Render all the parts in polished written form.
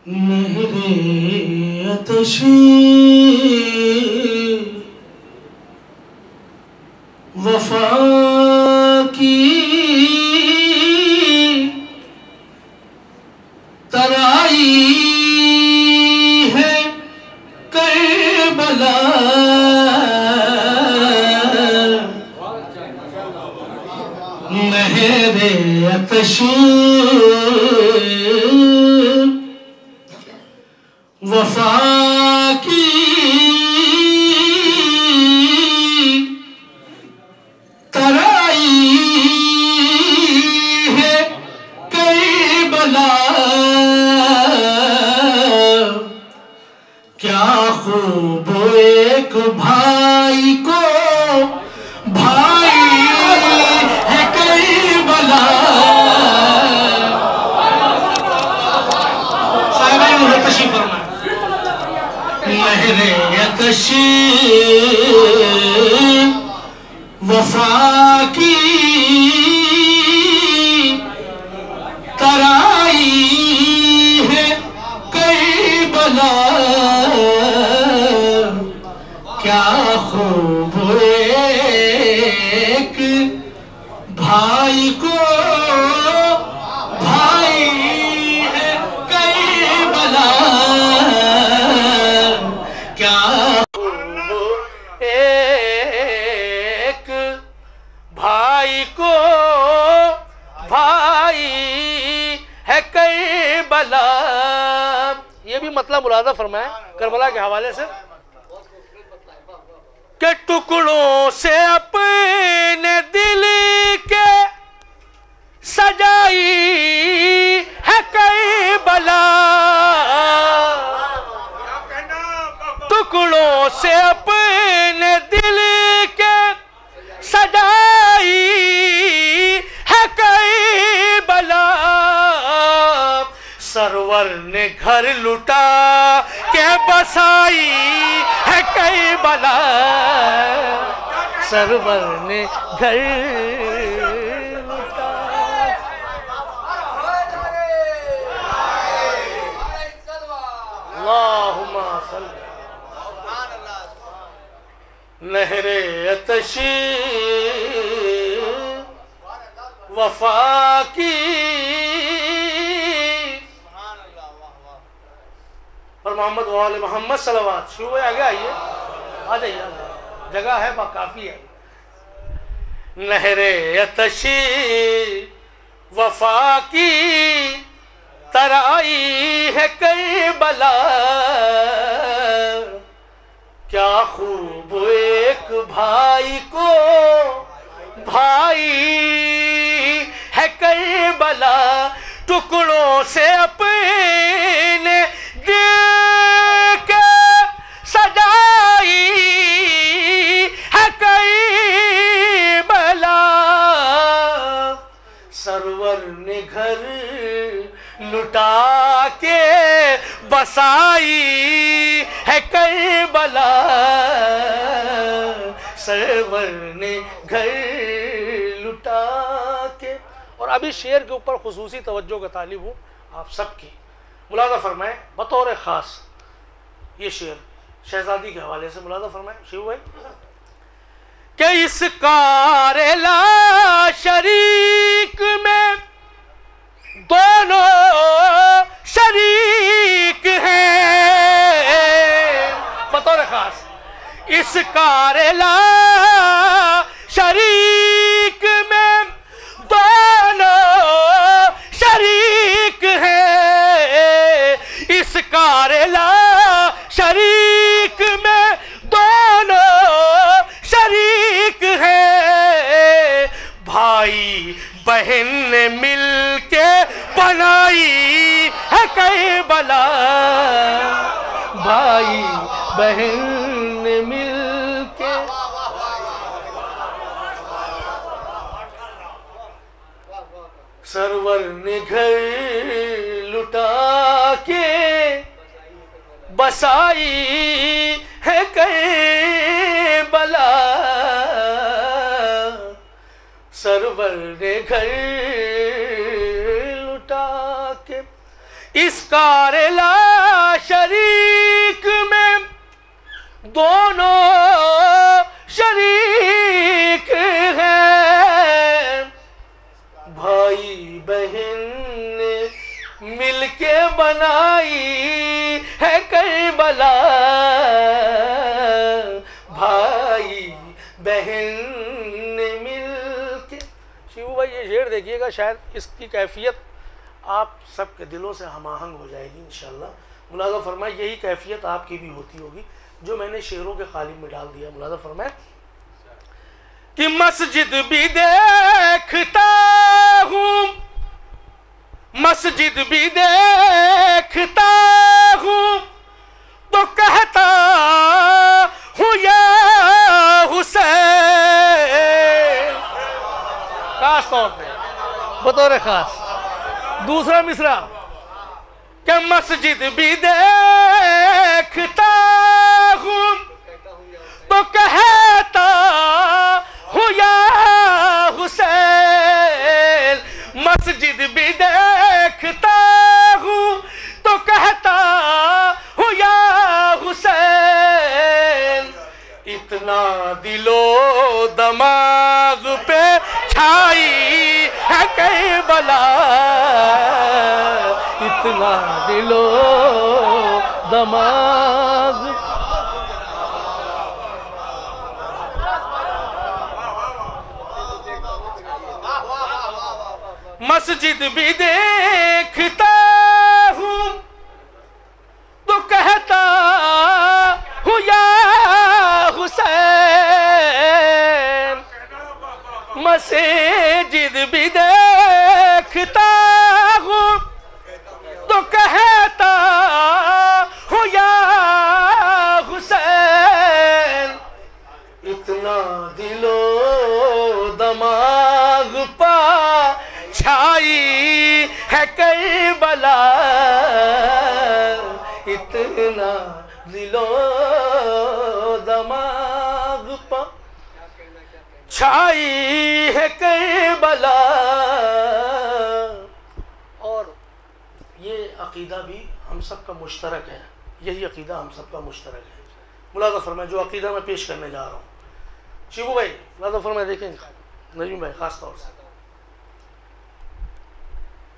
मेरे अतशी वफा की तराई है करबला, मेरे अतशी वफा की तराई है करबला, क्या खूब एक भाई को भाई है करबला। साहिबान मुझे तशरीफ फरमाए। मेरे अतशी वफा की तराई है करबला, क्या खूब एक भाई को भाई है करबला, क्या खूब एक भाई को भाई है करबला। ये भी मतलब मुलादा फरमाए करबला के हवाले से के टुकड़ों से अपने दिल के सजाई है करबला, टुकड़ों से अपने दिल के सजाई है करबला, सरवर ने घर लुटा के बसाई है करबला, सरवर ने घर लुटा। अल्लाहुम्मा सल्ली नहरे अतशी वफा की। और मोहम्मद वाले मोहम्मद सलवात शुरू है। आगे आइए, आ जाइए, जगह है काफी है। नहरे अतशी वफा की तराई है करबला, क्या खूब एक भाई को भाई है करबला, टुकड़ों से अपने दिल के सजाई है करबला, सरवर ने घर लुटा के बसाई है करबला, सरवर ने घर लुटा के। और अभी शेर के ऊपर खुसूसी तवज्जो का तालिब हूँ आप सबकी, मुलादा फरमाएं बतौर ख़ास ये शेर शहजादी के हवाले से मुलादा फरमाएं शिव भाई। कि इस कारेला शरीक में दोनों शरीक हैं, बतौर ख़ास इस कारेला शरीक में दोनों शरीक हैं, इस कारेला शरीक में दोनों शरीक हैं, भाई बहन ने मिल के बनाई है करबला, भाई बहन ने मिल के। सरवर ने घर लुटा के बसाई है करबला, सरवर ने घर लुटा के। इस कारला शरीक में दोनों शरीक हैं, भाई बहन ने मिलके बनाई है करबला, भाई बहन ने मिलके। शिवू भाई ये शेर देखिएगा, शायद इसकी कैफियत आप सबके दिलों से हमाहंग हो जाएगी इंशाल्लाह। मुलाज़ा फरमाए यही कैफियत आपकी भी होती होगी जो मैंने शेरों के कालिब में डाल दिया। मुलाज़ा फरमाए कि मस्जिद भी देखता हूँ, मस्जिद भी देखता हूँ तो कहता हूँ या हुसैन, खास तौर पे बतौर खास। दूसरा मिसरा कि मस्जिद भी देखता हूँ तो कहता हूँ या हुसैन, मस्जिद भी देखता हूँ तो कहता हूँ या हुसैन, इतना दिलो दमाग पे छाई है करबला, इतना दिलो दमाग। मस्जिद भी देखता हूँ तो कहता हूँ या हुसैन, मस्जिद भी देखता हूँ तो कहता हूँ या हुसैन, इतना दिलो दमाग पा छाई है करबला, इतना दिलो दमाग पा छाई है करबला। और ये अकीदा भी हम सब का मुश्तरक है, यही अकीदा हम सब का मुश्तरक है। मुलाज़ा फरमाए जो अकीदा मैं पेश करने जा रहा हूँ, शिबू भाई मुलाज़ा फरमाए देखेंगे, नजीम भाई खास तौर से,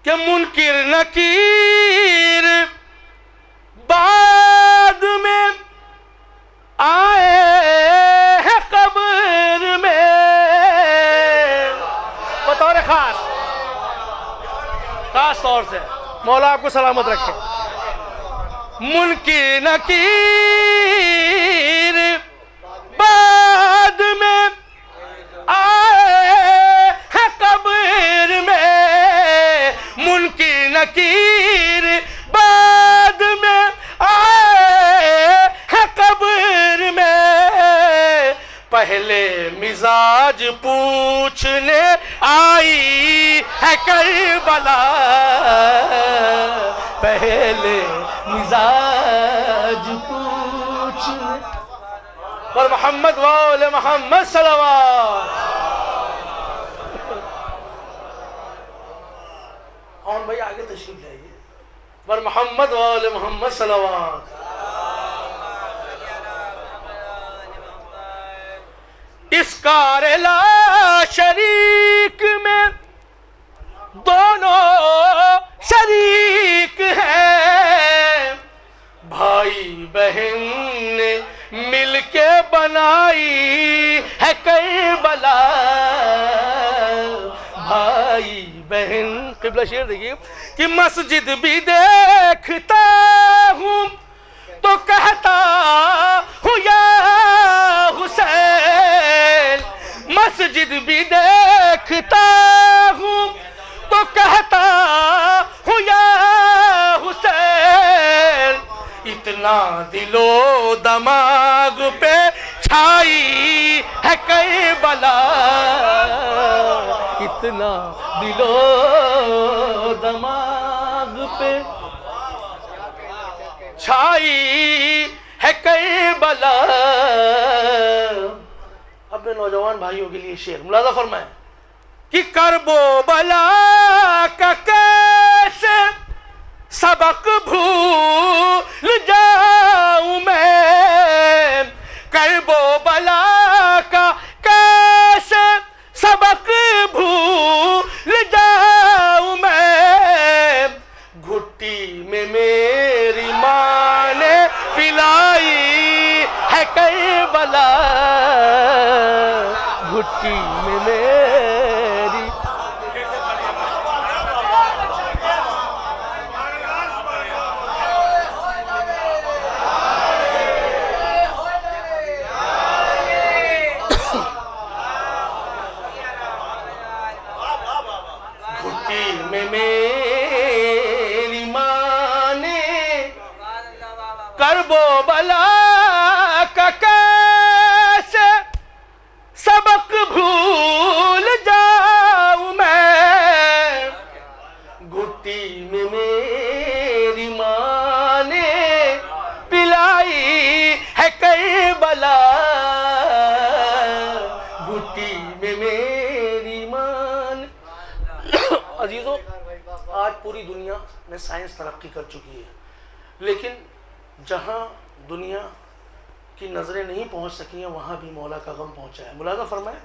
कि मुनकिर नकीर बाद में आए हैं कब्र में, बतौर खास तौर से मौला आपको सलामत रखे। मुनकिर नकीर बाद में आए हैं कब्र में, मुनकिर नकीर बाद में आए हैं कब्र में, पहले मिजाज पूछने आई है करबला, पहले मिजाज पूछने पर मोहम्मद वाले मोहम्मद सल्लल्लाहु। और भाई आगे तशरीफ लाइए, पर मोहम्मद वाले मोहम्मद सल्लल्लाहु। इस कारला शरीक में दोनों शरीक हैं, भाई बहन ने मिलके बनाई है करबला, भाई बहन। किबला शेर देखिए कि मस्जिद भी देखता हूँ तो कहता हूँ या हुसैन, मस्जिद भी देखता हूँ तो कहता हूँ या हुसैन, इतना दिलो दमाग पे छाई है करबला, इतना दिलो दमाग पे छाई है करबला। अपने नौजवान भाइयों के लिए शेर मुलाज़ा फरमाए कि करबो बला का कैसे सबक भूल जाऊं मैं, करबो बला का कैसे सबक भूल जाऊं मैं। घुट्टी में मेरी माँ ने पिलाई है करबला, घुट्टी में मेरी। घुट्टी में मेरी माँ ने करबो बला का कैसे सबक भूल जाऊं मैं। घुट्टी में मेरी माँ ने पिलाई है करबला, घुट्टी में मेरी माँ ने। अजीजों, आज पूरी दुनिया में साइंस तरक्की कर चुकी है, लेकिन जहाँ दुनिया की नज़रें नहीं पहुँच सकी हैं वहाँ भी मौला का गम पहुँचा है। मुलाज़ा फरमाए,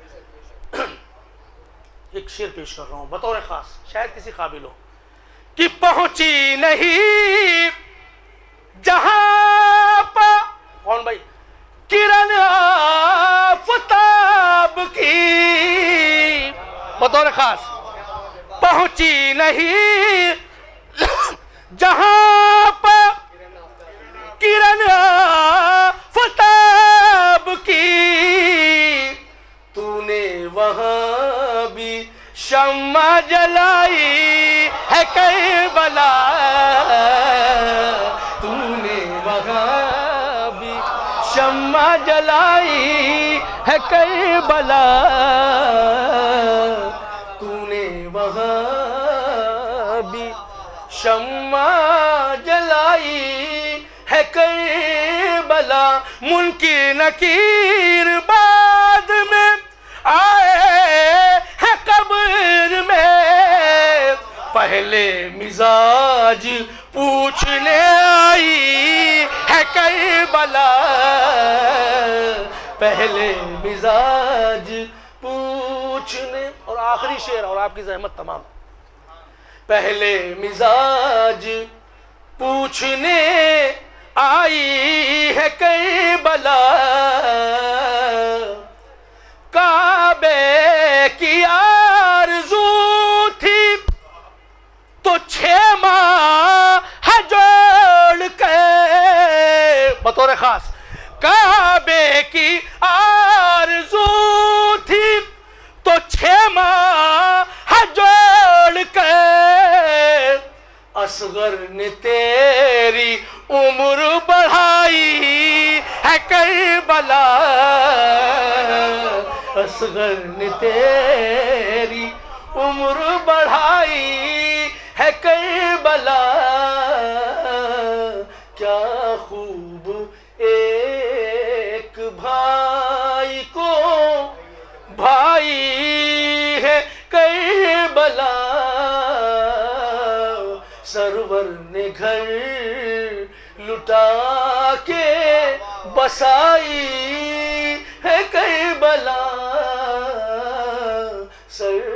एक शेर पेश कर रहा हूँ बतौर ख़ास, शायद किसी काबिल हो। कि पहुँची नहीं जहाँ पर, कौन भाई, किरण आफ़ताब की, बतौर ख़ास, पहुँची नहीं जहाँ पर किरण आफ़ताब की, तूने वहाँ भी शम्मा जलाई है करबला, तूने वहाँ भी शम्मा जलाई है करबला, तूने वहाँ भी शम्मा जलाई है करबला। मुनकिर नकीर बाद में आए हैं कब्र में, पहले मिजाज पूछने आई है करबला, पहले मिजाज पूछने। और आखिरी शेर और आपकी ज़हमत तमाम। पहले मिजाज पूछने आई है करबला, काबे की आरज़ू थी तो 6 माह जोड़ के, बतौर खास, काबे की आरज़ू थी तो 6 माह जोड़ के, असगर ने तेरी उम्र बढ़ाई है करबला, असगर ने तेरी उम्र बढ़ाई है करबला। क्या खूब एक भाई को भाई है करबला, सरवर ने घर लुटा के बसाई है करबला, सर